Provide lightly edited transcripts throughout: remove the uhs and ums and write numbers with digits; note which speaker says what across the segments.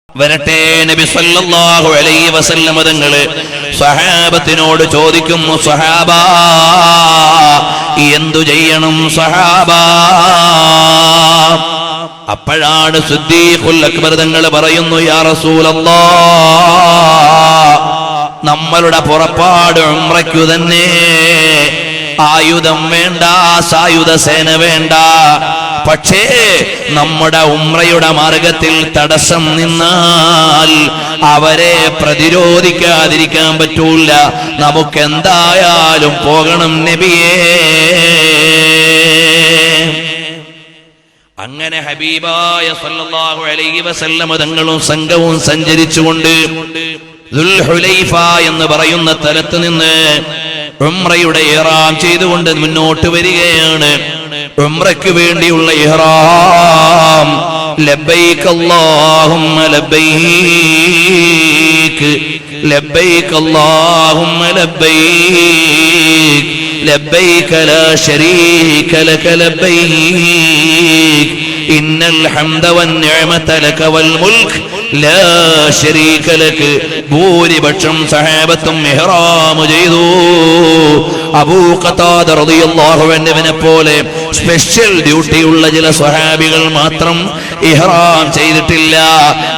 Speaker 1: വരട്ടെ നബി സല്ലല്ലാഹു അലൈഹി വസല്ലം തങ്ങള് സഹാബത്തിനോട് ചോദിക്കുന്നു, സഹാബാ എന്തു ചെയ്യണം സഹാബാ? അപ്പോഴാണ് സിദ്ദീഖുൽ അക്ബർ തങ്ങൾ പറയുന്നു, യാ റസൂലല്ലാഹ്, നമ്മളുടെ പുറപ്പാട് ഉംറയ്ക്കു തന്നെ. ആയുധം വേണ്ട, സായുധ സേന വേണ്ട. പക്ഷേ നമ്മുടെ ഉംറയുടെ മാർഗത്തിൽ തടസ്സം നിന്നാൽ അവരെ പ്രതിരോധിക്കാതിരിക്കാൻ പറ്റൂല. നമുക്കെന്തായാലും പോകണം നബിയേ. അങ്ങനെ ഹബീബായ സല്ലല്ലാഹു അലൈഹി വസല്ലം തങ്ങളും സംഘവും സഞ്ചരിച്ചുകൊണ്ട് ദുൽഹുലൈഫ എന്ന് പറയുന്ന സ്ഥലത്ത് നിന്ന് ഉംറയുടെ ഇഹ്റാം ചെയ്തുകൊണ്ട് മുന്നോട്ട് വരികയാണ്. ഉംറയ്ക്ക് വേണ്ടിയുള്ള ഇഹ്റാം. ലബ്ബൈക അല്ലാഹുമ്മ ലബ്ബൈക്, ലബ്ബൈക അല്ലാഹുമ്മ ലബ്ബൈക്, ലബ്ബൈക ലാ ശരീക ലക ലബ്ബൈക്, ഇന്നൽ ഹംദ വന്നിഅമത ലക വൽ മുൽക് ലാ ശരീക ലക. ഭൂരിപക്ഷം സഹാബത്തും ഇഹ്റാം ചെയ്തു. അബൂ ഖതാദ റളിയല്ലാഹു അൻഹുവിനെ പോലെ സ്പെഷ്യൽ ഡ്യൂട്ടിയുള്ള ചില സ്വഹാബികൾ മാത്രം ഇഹ്റാം ചെയ്തിട്ടില്ല.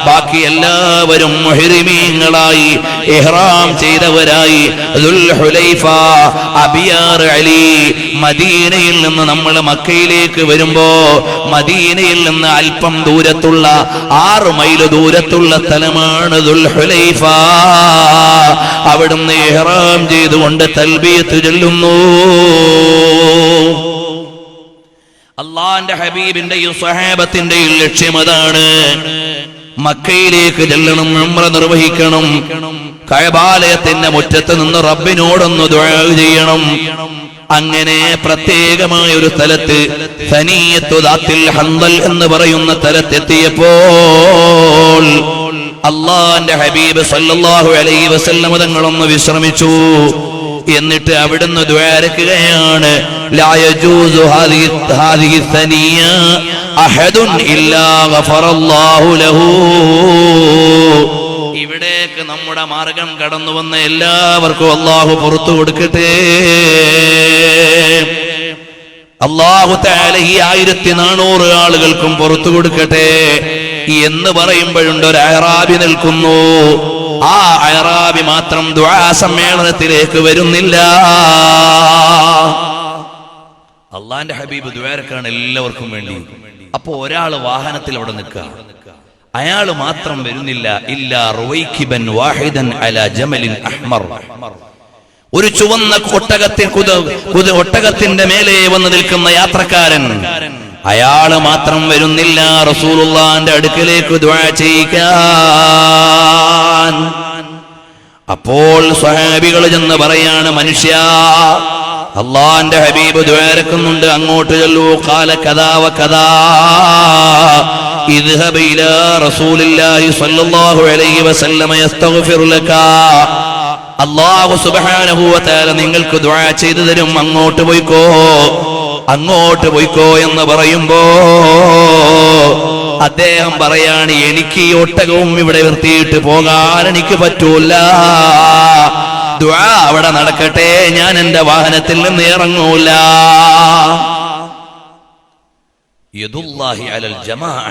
Speaker 1: ബാക്കി എല്ലാവരും മുഹ്രിമീങ്ങളായി ഇഹ്റാം ചെയ്തവരായി. ദുൽഹുലൈഫ, അബിയാർ അലി. മദീനയിൽ നിന്ന് നമ്മൾ മക്കയിലേക്ക് വരുമ്പോ മദീനയിൽ നിന്ന് അല്പം ദൂരത്തുള്ള 6 മൈൽ ദൂരത്തുള്ള സ്ഥലമാണ് ദുൽഹുലൈഫ. അവിടുന്ന് ഇഹ്റാം ചെയ്തുകൊണ്ട് തൽബിയത്ത് ചൊല്ലുന്നു. അല്ലാഹുവിന്റെ ഹബീബിന്റെയും സ്വഹാബത്തിന്റെയും ലക്ഷ്യം അതാണ്. മക്കയിലേക്ക് ചെല്ലണം, ഉംറ നിർവഹിക്കണം. കഅബാലയത്തിന്റെ മുറ്റത്ത് നിന്ന് റബ്ബിനോടൊന്ന് ദുആ ചെയ്യണം. അങ്ങനെ പ്രത്യേകമായ ഒരു സ്ഥലത്ത് സനിയത്തു ദാത്തിൽ ഹൻദൽ എന്ന് പറയുന്ന സ്ഥലത്തെത്തിയപ്പോൾ അല്ലാഹുവിന്റെ ഹബീബ് സല്ലല്ലാഹു അലൈഹി വസല്ലം തങ്ങളൊന്ന് വിശ്രമിച്ചു. എന്നിട്ട് അവിടുന്ന് ദുആരക്കുകയാണ്, ലാ യജൂസു ഹാദിഹി സനിയ അഹദുൻ ഇല്ലാ ഗഫറല്ലാഹു ലഹു. ഇവിടേക്ക് നമ്മുടെ മാർഗം കടന്നു വന്ന എല്ലാവർക്കും അല്ലാഹു പുറത്തു കൊടുക്കട്ടെ. അല്ലാഹു തആല ഈ 1400 ആളുകൾക്കും പുറത്തു കൊടുക്കട്ടെ എന്ന് പറയുമ്പോഴുണ്ട് ഒരു അഅറാബി നിൽക്കുന്നു. ആ അഅറാബി മാത്രം ദുആ സമ്മേളനത്തിലേക്ക് വരുന്നില്ല. അല്ലാഹുവിന്റെ ഹബീബ് ദുആരക്കാണ് എല്ലാവർക്കും വേണ്ടി. അപ്പോ ഒരാൾ വാഹനത്തിൽ അവിടെ നിൽക്കുക, അയാൾ മാത്രം വരുന്നില്ല. ഇല്ലാ റുവൈകിബൻ വാഹിദൻ അലാ ജമലിൻ അഹ്മർ. ഒരു ചുവന്ന ഒട്ടകത്തിന്റെ മേലെ വന്ന് നിൽക്കുന്ന യാത്രക്കാരൻ, അയാള് മാത്രം വരുന്നില്ല റസൂലുള്ളാഹിന്റെ അടുക്കലേക്ക് ദുആ ചെയ്യിക്കാൻ. അപ്പോൾ സ്വഹാബികൾ ചെന്ന് പറയാണ്, മനുഷ്യ, അല്ലാഹുവിന്റെ ഹബീബ് ദുആരക്കുന്നുണ്ട്, അങ്ങോട്ട് ചെല്ലൂ. ഖാല കദാ വ കദാ ഇദ്ഹബ് ഇലാ റസൂലില്ലാഹി സ്വല്ലല്ലാഹു അലൈഹി വസല്ലം യസ്തഗ്ഫിർ ലക. അല്ലാഹു സുബ്ഹാനഹു വ തആല നിങ്ങൾക്ക് ദുആ ചെയ്തു തരും, അങ്ങോട്ട് പോയിക്കോ, അങ്ങോട്ട് പോയിക്കോ എന്ന് പറയുമ്പോ അദ്ദേഹം പറയാണ്, എനിക്ക് ഈ ഒട്ടകവും ഇവിടെ നിർത്തിയിട്ട് പോകാൻ എനിക്ക് പറ്റൂല. ദുആ അവിടെ നടക്കട്ടെ, ഞാൻ എന്റെ വാഹനത്തിൽ നിന്ന് ഇറങ്ങൂല. യദുല്ലാഹി അലൽ ജമാഅ.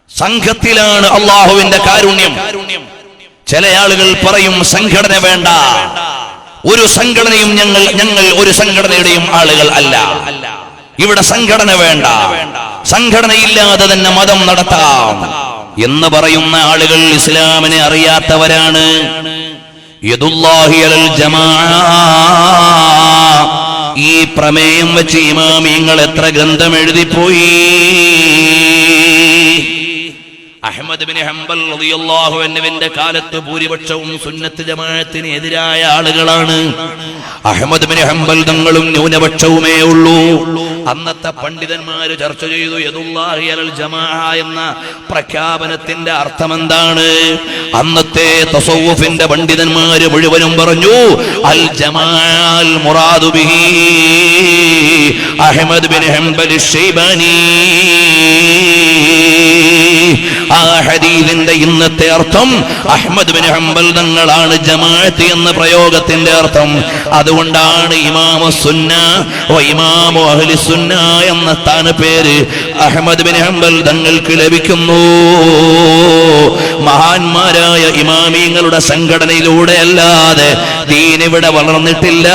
Speaker 1: സംഘത്തിലാണ് അല്ലാഹുവിന്റെ കാരുണ്യം. ചില ആളുകൾ പറയും സംഘടന വേണ്ട, ഒരു സംഘടനയും ഞങ്ങൾ ഒരു സംഘടനയുടെയും ആളുകൾ അല്ല. ഇവിടെ സംഘടന വേണ്ട, സംഘടനയില്ലാതെ തന്നെ മതം നടത്താം എന്ന് പറയുന്ന ആളുകൾ ഇസ്ലാമിനെ അറിയാത്തവരാണ്. യദുല്ലാഹി അലൽ ജമാഅ. ഈ പ്രമേയം വെച്ച് ഇമാമിങ്ങൾ എത്ര ഗ്രന്ഥം എഴുതിപ്പോയി. അഹ്മദ് ബിൻ ഹംബൽ റളിയല്ലാഹു അൻഹുവിന്റെ കാലത്ത് ഭൂരിപക്ഷവും സുന്നത്ത് ജമാഅത്തിന് എതിരായ ആളുകളാണ്. അഹ്മദ് ബിൻ ഹംബൽ തങ്ങളും ന്യൂനപക്ഷവുമേ ഉള്ളൂ. അന്നത്തെ പണ്ഡിതന്മാര് ചർച്ച ചെയ്തു, യദുല്ലാഹി അലൽ ജമാഅ എന്ന പ്രഖ്യാപനത്തിന്റെ അർത്ഥം എന്താണ്. അന്നത്തെ തസവ്വുഫിന്റെ പണ്ഡിതന്മാര് മുഴുവനും പറഞ്ഞു, അൽ ജമാഅൽ മുറാദു ബിഹി അഹ്മദ് ബിൻ ഹംബൽ അശ്ശൈബാനി. ആ ഹദീസിന്റെ ഇന്നത്തെ അർത്ഥം അഹ്മദ് ബിൻ ഹംബൽ തങ്ങളാണ് ജമാഅത്ത് എന്ന പ്രയോഗത്തിന്റെ അർത്ഥം. അതുകൊണ്ടാണ് ഇമാമു സുന്ന വ ഇമാമു അഹ്ലി സുന്ന എന്ന സ്ഥാനപ്പേര് അഹ്മദ് ബിൻ ഹംബൽ തങ്ങൾക്ക് ലഭിക്കുന്നു. മഹാന്മാരായ ഇമാമിങ്ങളുടെ സംഘടനയിലൂടെ അല്ലാതെ ദീൻ ഇവിടെ വളർന്നിട്ടില്ല.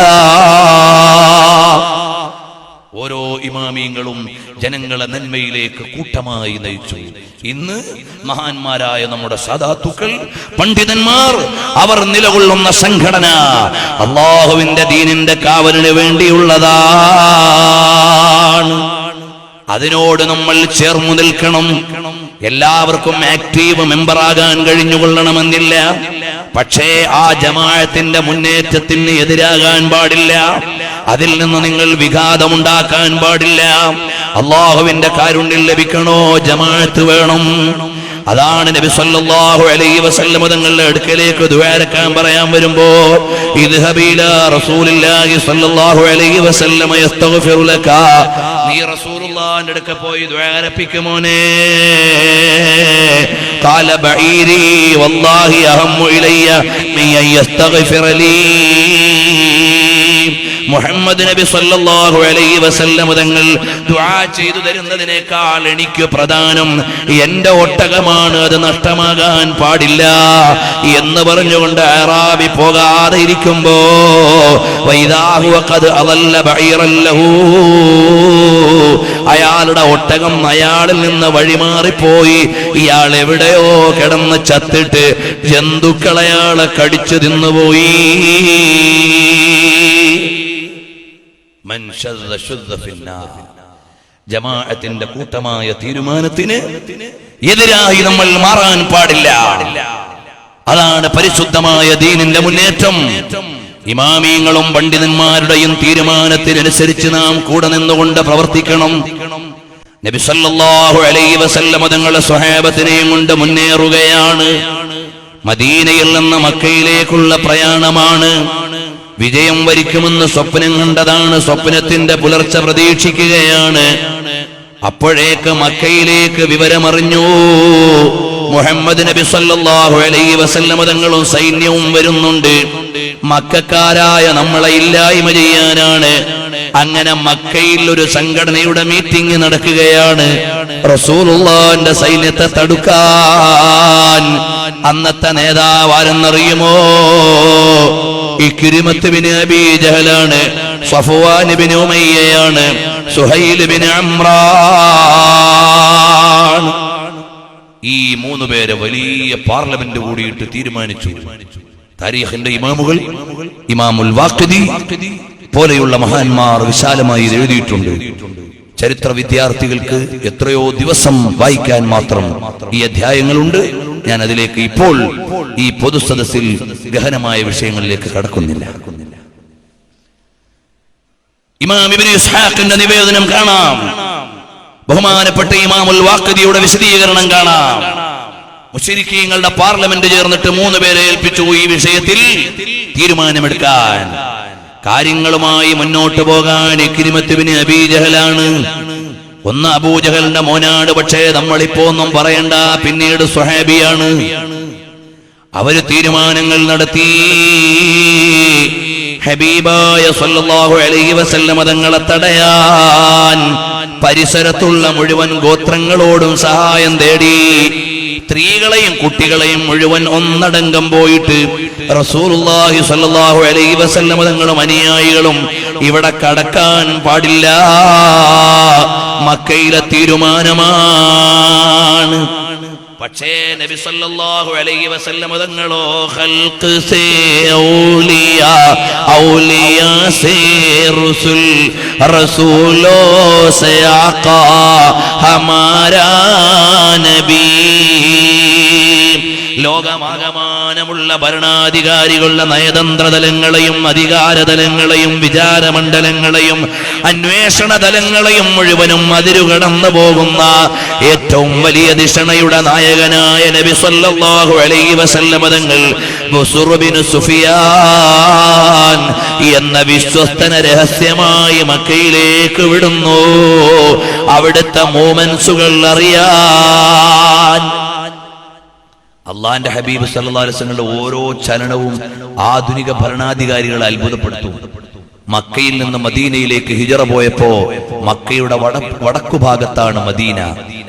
Speaker 1: ഓരോ ഇമാമിയങ്ങളും ജനങ്ങളെ നന്മയിലേക്ക് കൂട്ടമായി നയിച്ചു. ഇന്ന് മഹാന്മാരായ നമ്മുടെ സാദാത്തുക്കൾ, പണ്ഡിതന്മാർ, അവർ നിലകൊള്ളുന്ന സംഘടന അല്ലാഹുവിന്റെ ദീനിന്റെ കാവലിന് വേണ്ടിയുള്ളതാണ്. അതിനോട് നമ്മൾ ചേർന്നു നിൽക്കണം. എല്ലാവർക്കും ആക്റ്റീവ് മെമ്പറാകാൻ കഴിഞ്ഞുകൊള്ളണമെന്നില്ല. പക്ഷേ ആ ജമാഅത്തിന്റെ മുന്നേറ്റത്തിന് എതിരാകാൻ പാടില്ല. അതിൽ നിന്ന് നിങ്ങൾ വിഘാതമുണ്ടാക്കാൻ പാടില്ല. അല്ലാഹുവിന്റെ കാരുണ്യം ലഭിക്കണോ, ജമാഅത്ത് വേണം. അതാണ് നബി സല്ലല്ലാഹു അലൈഹി വസല്ലം തങ്ങളുടെ അടുക്കലേക്ക് ദുആരക്കാൻ പറയാൻ വരുമ്പോ ഇദ്ഹബി ഇലാ റസൂലില്ലാഹി സല്ലല്ലാഹു അലൈഹി വസല്ലം യസ്തഗ്ഫിറു ലക, നീ റസൂലുള്ളാഹിന്റെ അടുക്ക പോയി ദുആരപ്പിക്കുമോനെ. ഖാല ബഈരി വല്ലാഹി അഹമ്മു ഇലയ്യ മിൻ യസ്തഗ്ഫിറ ലീ. മുഹമ്മദ് നബി സല്ലല്ലാഹു അലൈഹി വസല്ലം തങ്ങൾ ദുആ ചെയ്തു തരുന്നതിനേക്കാൾ എനിക്ക് പ്രധാനം എന്റെ ഒട്ടകമാണ്, അത് നഷ്ടമാകാൻ പാടില്ല എന്ന് പറഞ്ഞുകൊണ്ട് അറാബി പോകാതെ ഇരിക്കുമ്പോ വൈദാഹു ഖദ് അളല്ല ബഈറൻ ലഹു, അയാളുടെ ഒട്ടകം അയാളിൽ നിന്ന് വഴിമാറിപ്പോയി. ഇയാൾ എവിടെയോ കിടന്ന് ചത്തിട്ട് ജന്തുക്കൾ അയാളെ കടിച്ചു തിന്നുപോയി. ജമാഅത്തിന്റെ കൂട്ടമായ തീരുമാനത്തിന് എതിരായി നമ്മൾ മാറാൻ പാടില്ല. അതാണ് പരിശുദ്ധമായ ദീനിന്റെ മുന്നേറ്റം. ഇമാമിയങ്ങളും പണ്ഡിതന്മാരുടെയും തീരുമാനത്തിനനുസരിച്ച് നാം കൂടെ നിന്നുകൊണ്ട് പ്രവർത്തിക്കണം. നബി സല്ലല്ലാഹു അലൈഹി വസല്ലം തങ്ങളുടെ സ്വഹാബത്തിനെയും കൊണ്ട് മുന്നേറുകയാണ്. മദീനയിൽ നിന്ന് മക്കയിലേക്കുള്ള പ്രയാണമാണ്. വിജയം വരിക്കുമെന്ന് സ്വപ്നം കണ്ടതാണ്. സ്വപ്നത്തിന്റെ പുലർച്ച പ്രതീക്ഷിക്കുകയാണ്. അപ്പോഴേക്ക് മക്കയിലേക്ക് വിവരമറിഞ്ഞു. മുഹമ്മദ് നബി സല്ലല്ലാഹു അലൈഹി വസല്ലം തങ്ങളും സൈന്യവും വരുന്നുണ്ട്. മക്കക്കാരായ നമ്മളെ ഇല്ലായ്മ ചെയ്യാനാണ്. അങ്ങനെ മക്കയിൽ ഒരു സംഘടനയുടെ മീറ്റിംഗ് നടക്കുകയാണ്. റസൂലുള്ളാഹിന്റെ സൈന്യത്തെ തടുക്കാൻ അന്നത്തെ നേതാവ് ആരെന്നറിയുമോ? ഇക്രിമത്ത് ബിൻ അബീ ജഹലാണ്, സഫ്വാൻ ബിൻ ഉമയ്യയാണ്, സുഹൈൽ ബിൻ അംറാൻ. ഈ മൂന്ന് പേരെ വലിയ പാർലമെന്റ് കൂടിയിട്ട് തീരുമാനിച്ചു. താരീഖിന്റെ ഇമാമുകൾ, ഇമാമുൽ വാഖിദി പോലെയുള്ള മഹാന്മാർ വിശാലമായി എഴുതിയിട്ടുണ്ട്. ചരിത്ര വിദ്യാർത്ഥികൾക്ക് എത്രയോ ദിവസം വായിക്കാൻ മാത്രം ഈ അധ്യായങ്ങളുണ്ട്. ഞാൻ അതിലേക്ക് ഇപ്പോൾ ഈ പൊതുസദസ്സിൽ ഗഹനമായ വിഷയങ്ങളിലേക്ക് കടക്കുന്നില്ല. ഇമാം ഇബ്നു ഇസ്ഹാഖിന്റെ നിവേദനം കാണാം. ബഹുമാനപ്പെട്ട ഇമാമുൽ വാഖിദിയുടെ വിശദീകരണം കാണാം. മുശ്രിക്കീങ്ങളുടെ പാർലമെന്റ് ചേർന്നിട്ട് 3 പേരെ ഏൽപ്പിച്ചു ഈ വിഷയത്തിൽ തീരുമാനമെടുക്കാൻ. കാര്യങ്ങളുമായി മുന്നോട്ട് പോകാൻ ഇക്രിമത്ത് ബിൻ അബീ ജഹലാണ്. ഒന്ന് അബൂജഹലിന്റെ മോനാണ്. പക്ഷേ നമ്മളിപ്പോ ഒന്നും പറയണ്ട, പിന്നീട് സ്വഹാബിയാണ്. അവര് തീരുമാനങ്ങൾ നടത്തി. ഹബീബായ സല്ലല്ലാഹു അലൈഹി വസല്ലം തങ്ങളെ തടയാൻ പരിസരത്തുള്ള മുഴുവൻ ഗോത്രങ്ങളോടും സഹായം തേടി. സ്ത്രീകളെയും കുട്ടികളെയും മുഴുവൻ ഒന്നടങ്കം പോയിട്ട് റസൂലുള്ളാഹി സ്വല്ലല്ലാഹു അലൈഹി വസല്ലം തങ്ങളും അനുയായികളും ഇവിടെ കടക്കാൻ പാടില്ല. മക്കയിലെ തീരുമാനമാണ്. പക്ഷേ നബി സല്ലല്ലാഹു അലൈഹി വസല്ലം തങ്ങളോ ഖൽഖ് സേ ഔലിയാ, ഔലിയാ സേ റസൂൽ, റസൂലോ സേ ആഖാ ഹമാരാ നബി. ലോകമാകമാനമുള്ള ഭരണാധികാരികളുടെ നയതന്ത്ര തലങ്ങളെയും അധികാരതലങ്ങളെയും വിചാരമണ്ഡലങ്ങളെയും അന്വേഷണ തലങ്ങളെയും മുഴുവനും അതിരുകടന്നു പോകുന്ന ഏറ്റവും വലിയ ദിഷണയുടെ നായകനായ നബി സല്ലല്ലാഹു അലൈഹി വസല്ലം തങ്ങൾ ബുസ്ർ ബിൻ സുഫിയാൻ എന്ന വിശ്വസ്തനെ രഹസ്യമായി മക്കയിലേക്ക് വിടുന്നു. അവിടുത്തെ മൂവ്മെന്റ്സുകൾ അറിയാൻ. അള്ളാന്റെ ഹബീബ് സല്ലല്ലാഹു അലൈഹി വസല്ലമയുടെ ഓരോ ചലനവും ആധുനിക ഭരണാധികാരികളെ അത്ഭുതപ്പെടുത്തും. മക്കയിൽ നിന്ന് മദീനയിലേക്ക് ഹിജറ പോയപ്പോ മക്കയുടെ വടക്കു ഭാഗത്താണ് മദീന.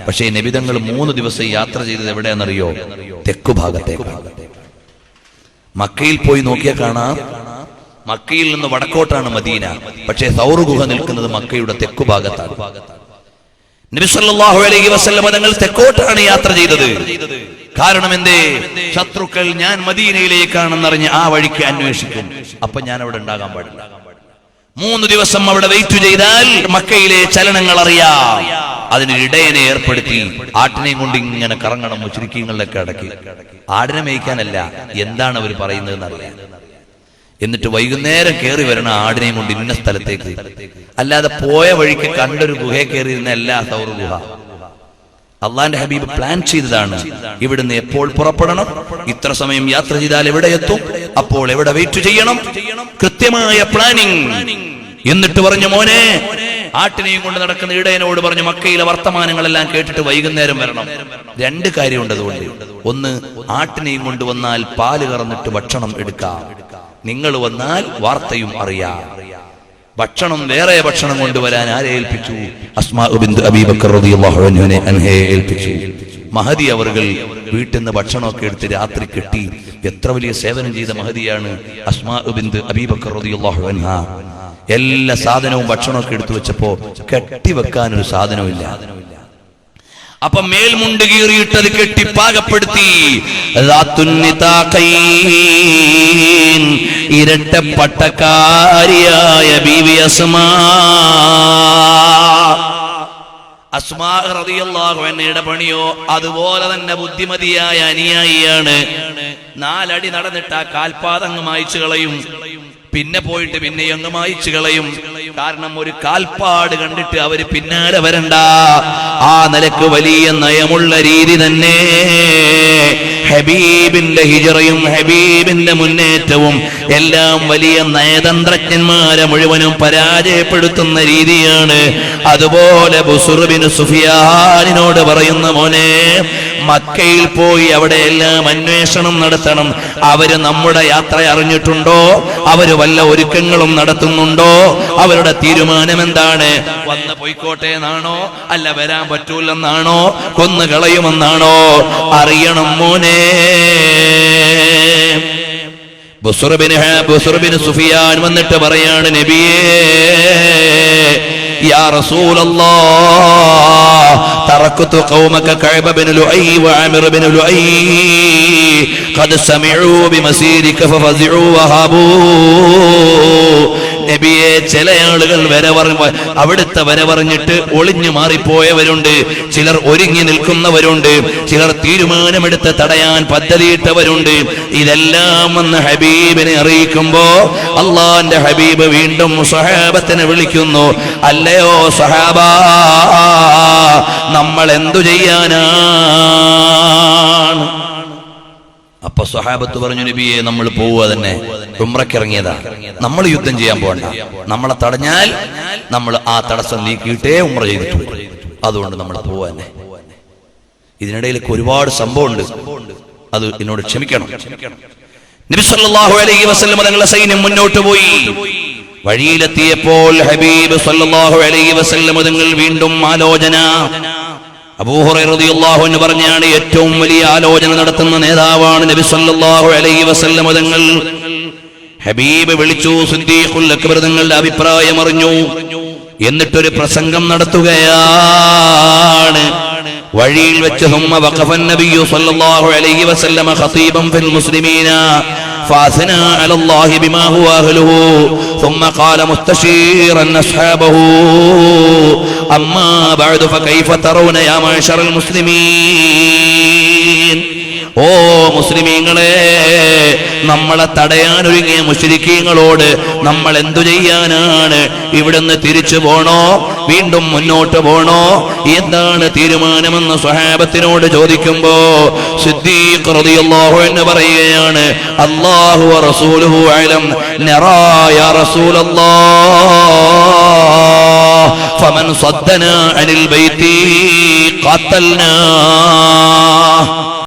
Speaker 1: പക്ഷേ നബിതങ്ങൾ 3 ദിവസം യാത്ര ചെയ്തത് എവിടെയാണെന്നറിയോ? തെക്കു ഭാഗത്തേക്കാണ്. മക്കയിൽ പോയി നോക്കിയാൽ കാണാം, മക്കയിൽ നിന്ന് വടക്കോട്ടാണ് മദീന. പക്ഷേ സൗർ ഗുഹ നിൽക്കുന്നത് മക്കയുടെ തെക്കു ഭാഗത്താണ്. നബി സല്ലല്ലാഹു അലൈഹി വസല്ലം തങ്ങൾ തെക്കോട്ടാണ് യാത്ര ചെയ്തത്. കാരണം എന്തേ? ശത്രുക്കൾ ഞാൻ മദീനയിലേക്കാണെന്നറിഞ്ഞ് ആ വഴിക്ക് അന്വേഷിക്കും. അപ്പൊ ഞാൻ അവിടെ ഉണ്ടാകാൻ പാടില്ല. 3 ദിവസം അവിടെ വെയിറ്റ് ചെയ്താൽ മക്കയിലെ ചലനങ്ങൾ അറിയാം. അതിനൊരു ഇടയനെ ഏർപ്പെടുത്തി ആട്ടിനെയും കൊണ്ട് ഇങ്ങനെ കറങ്ങണം. മുശ്രിക്കീങ്ങളിലൊക്കെ അടക്കി ആടിനെ മേയ്ക്കാനല്ല, എന്താണ് അവർ പറയുന്നതെന്ന് അറിയാം. എന്നിട്ട് വൈകുന്നേരം കയറി വരണം ആടിനെയും കൊണ്ട് ഇന്ന സ്ഥലത്തേക്ക്. അല്ലാതെ പോയ വഴിക്ക് കണ്ടൊരു ഗുഹയെ കയറിയിരുന്ന എല്ലാ സൗർ ഗുഹ. അള്ളാന്റെ ഹബീബ് പ്ലാൻ ചെയ്തതാണ്. ഇവിടുന്ന് എപ്പോൾ പുറപ്പെടണം, ഇത്ര സമയം യാത്ര ചെയ്താൽ എവിടെ എത്തും, അപ്പോൾ എവിടെ വെയിറ്റ് ചെയ്യണം, കൃത്യമായ പ്ലാനിങ്. എന്നിട്ട് പറഞ്ഞു, മോനെ, ആട്ടിനെയും കൊണ്ട് നടക്കുന്ന ഇടയനോട് പറഞ്ഞു, മക്കയിലെ വർത്തമാനങ്ങളെല്ലാം കേട്ടിട്ട് വൈകുന്നേരം വരണം. 2 കാര്യമുണ്ട് അതുകൊണ്ട്. ഒന്ന്, ആട്ടിനെയും കൊണ്ടുവന്നാൽ പാല് കറന്നിട്ട് ഭക്ഷണം എടുക്കാം. നിങ്ങൾ വന്നാൽ വാർത്തയും അറിയാം. ഭക്ഷണം, വേറെ ഭക്ഷണം കൊണ്ടുവരാൻ ആരെ ഏൽപ്പിച്ചു? അസ്മാ ബിൻത് അബീ ബക്കർ റളിയല്ലാഹു അൻഹയെ ഏൽപ്പിച്ചു. മഹദി അവർകൾ വീട്ടിൽ നിന്ന് ഭക്ഷണമൊക്കെ എടുത്ത് രാത്രി കെട്ടി. എത്ര വലിയ സേവനം ചെയ്ത മഹദിയാണ് അസ്മാ ബിൻത് അബീ ബക്കർ റളിയല്ലാഹു അൻഹ. എല്ലാ സാധനവും ഭക്ഷണമൊക്കെ എടുത്തു വെച്ചപ്പോ കെട്ടിവെക്കാനൊരു സാധനമില്ല. അപ്പൊ മേൽമുണ്ട് കീറിയിട്ടത് കെട്ടി പാകപ്പെടുത്തി. ഇരട്ടപ്പട്ടക്കാരിയായ ബീവി അസ്മാ റളിയല്ലാഹു അൻഹയുടെ പണിയോ അതുപോലെ തന്നെ ബുദ്ധിമതിയായ അനുയായിയാണ്. 4 അടി നടന്നിട്ട് ആ കാൽപാദങ്ങ് മായ്ച്ചു കളയും. പിന്നെ പോയിട്ട് പിന്നെ അങ്ങ് മായ്ച്ചു കളയും. കാരണം ഒരു കാൽപ്പാട് കണ്ടിട്ട് അവര് പിന്നാലെ വരണ്ട. ആ നിലക്ക് വലിയ നയമുള്ള രീതി തന്നെ. ഹബീബിന്റെ ഹിജറയും ഹബീബിന്റെ മുന്നേറ്റവും എല്ലാം വലിയ നയതന്ത്രജ്ഞന്മാരെ മുഴുവനും പരാജയപ്പെടുത്തുന്ന രീതിയാണ്. അതുപോലെ ബുസ്ർ ബിൻ സുഫിയാനിനോട് പറയുന്ന, മോനെ, മക്കയിൽ പോയി അവിടെ എല്ലാം അന്വേഷണം നടത്തണം. അവര് നമ്മുടെ യാത്ര അറിഞ്ഞിട്ടുണ്ടോ? അവര് വല്ല ഒരുക്കങ്ങളും നടത്തുന്നുണ്ടോ? അവരുടെ തീരുമാനം എന്താണ്? വന്ന് പോയിക്കോട്ടെ എന്നാണോ, അല്ല വരാൻ പറ്റൂലെന്നാണോ, കൊന്നു കളയുമെന്നാണോ? അറിയണം മോനെ. ബുസ്ർ ബിൻ സുഫിയാൻ വന്നിട്ട് പറയാണ്, നബിയേ, യാ റസൂലല്ലാഹ്, തറക്തു ഖൗമക കഅബ ബിൻ ലുഅയ് വഅമിർ ബിൻ ലുഅയ് ഖദ് സമിഉ ബിമസീരിക ഫഫസിഉ വഹബൂ. നബിയെ, ചില ആളുകൾ അവിടുത്തെ വര പറഞ്ഞിട്ട് ഒളിഞ്ഞു മാറിപ്പോയവരുണ്ട്. ചിലർ ഒരുങ്ങി നിൽക്കുന്നവരുണ്ട്. ചിലർ തീരുമാനമെടുത്ത് തടയാൻ പദ്ധതിയിട്ടവരുണ്ട്. ഇതെല്ലാം വന്ന് ഹബീബിനെ അറിയിക്കുമ്പോ അള്ളാന്റെ ഹബീബ് വീണ്ടും സ്വഹാബത്തിനെ വിളിക്കുന്നു, അല്ലയോ സ്വഹാബാ, നമ്മൾ എന്തു ചെയ്യാനാണ്? അപ്പൊ സ്വഹാബത്ത് പറഞ്ഞു, നബിയെ, നമ്മൾ പോവുക തന്നെ, ഉംറയ്ക്കിറങ്ങിയതാ, നമ്മൾ യുദ്ധം ചെയ്യാൻ പോകണ്ട. നമ്മളെ തടഞ്ഞാൽ നമ്മൾ ആ തടസ്സം നീക്കിയിട്ടേ ഉംറ ചെയ്തിട്ടു. അതുകൊണ്ട് നമ്മൾ പോവുക തന്നെ. ഇതിനിടയിലേക്ക് ഒരുപാട് സംഭവമുണ്ട്, അത് എന്നോട് ക്ഷമിക്കണം. നബി സല്ലല്ലാഹു അലൈഹി വസല്ലം തങ്ങളുടെ സൈന്യം മുന്നോട്ട് പോയി. വഴിയിലെത്തിയപ്പോൾ ഹബീബ് സല്ലല്ലാഹു അലൈഹി വസല്ലം തങ്ങൾ വീണ്ടും ആലോചന. അബൂ ഹുറൈറ റളിയല്ലാഹു അൻഹു പറഞ്ഞാണ്, ഏറ്റവും വലിയ ആലോചന നടത്തുന്ന നേതാവാണ് നബി സല്ലല്ലാഹു അലൈഹി വസല്ലം തങ്ങൾ. ഹബീബ് വിളിച്ചു, സിദ്ദീഖുൽ അക്ബർ തങ്ങളുടെ അഭിപ്രായം അറിഞ്ഞു. എന്നിട്ടൊരു പ്രസംഗം നടത്തുകയാണ്. വഴിയിൽ വെച്ച് ثم وقف النبي صلى الله عليه وسلم خطيبا في المسلمين فاثنى على الله بما هو أهله ثم قال مستشيرا أصحابه أما بعد فكيف ترون يا معشر المسلمين. ഓ മുസ്ലിമീങ്ങളെ, നമ്മളെ തടയാനൊരുങ്ങിയ മുശ്രിക്കീങ്ങളോട് നമ്മൾ എന്തു ചെയ്യാനാണ്? ഇവിടുന്ന് തിരിച്ചു പോണോ, വീണ്ടും മുന്നോട്ട് പോണോ, എന്താണ് തീരുമാനമെന്ന് സ്വഹാബത്തിനോട് ചോദിക്കുമ്പോ സിദ്ദീഖ് റളിയല്ലാഹു അൻഹു പറയുകയാണ്, അല്ലാഹു വ റസൂലുഹു അലം, നറാ യാ റസൂലല്ലാഹ് ഫമൻ സദ്ദനാ അനിൽ ബൈതി ഖതൽനാ.